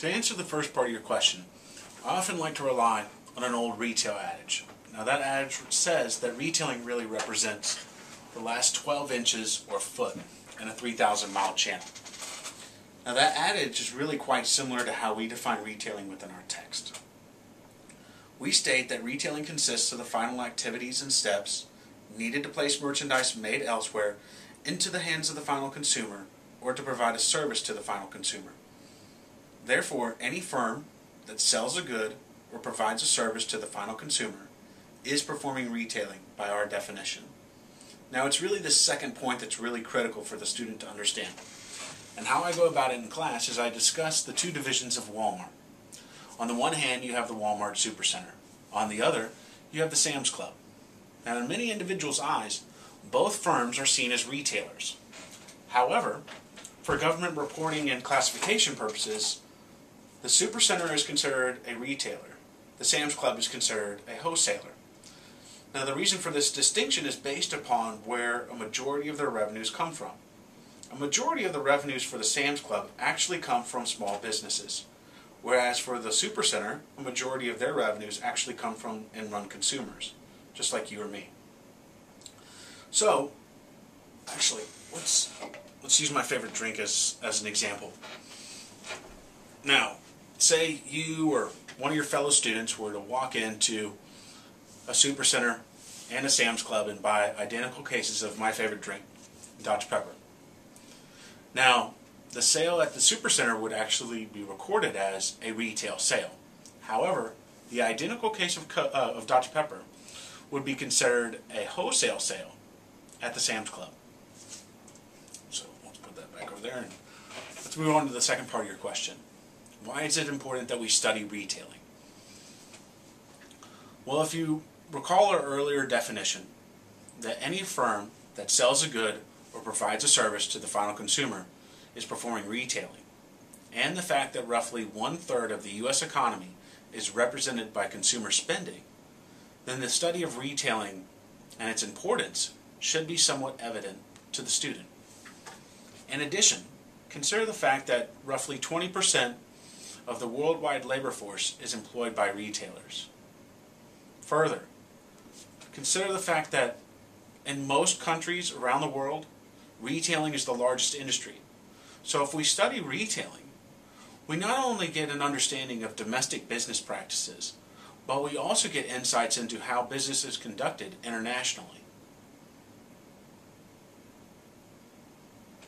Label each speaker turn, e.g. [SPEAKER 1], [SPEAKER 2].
[SPEAKER 1] To answer the first part of your question, I often like to rely on an old retail adage. Now that adage says that retailing really represents the last 12 inches or foot in a 3,000-mile channel. Now that adage is really quite similar to how we define retailing within our text. We state that retailing consists of the final activities and steps needed to place merchandise made elsewhere into the hands of the final consumer or to provide a service to the final consumer. Therefore, any firm that sells a good or provides a service to the final consumer is performing retailing by our definition. Now it's really the second point that's really critical for the student to understand. And how I go about it in class is I discuss the two divisions of Walmart. On the one hand, you have the Walmart Supercenter. On the other, you have the Sam's Club. Now in many individuals' eyes, both firms are seen as retailers. However, for government reporting and classification purposes, the Supercenter is considered a retailer. The Sam's Club is considered a wholesaler. Now the reason for this distinction is based upon where a majority of their revenues come from. A majority of the revenues for the Sam's Club actually come from small businesses, whereas for the Supercenter, a majority of their revenues actually come from and-run consumers, just like you or me. So, actually, let's use my favorite drink as an example. Now, say you or one of your fellow students were to walk into a Supercenter and a Sam's Club and buy identical cases of my favorite drink, Dr. Pepper. Now, the sale at the Supercenter would actually be recorded as a retail sale. However, the identical case of Dr. Pepper would be considered a wholesale sale at the Sam's Club. So let's put that back over there and let's move on to the second part of your question. Why is it important that we study retailing? Well, if you recall our earlier definition, that any firm that sells a good or provides a service to the final consumer is performing retailing, and the fact that roughly 1/3 of the U.S. economy is represented by consumer spending, then the study of retailing and its importance should be somewhat evident to the student. In addition, consider the fact that roughly 20% of the worldwide labor force is employed by retailers. Further, consider the fact that in most countries around the world, retailing is the largest industry. So if we study retailing, we not only get an understanding of domestic business practices, but we also get insights into how business is conducted internationally.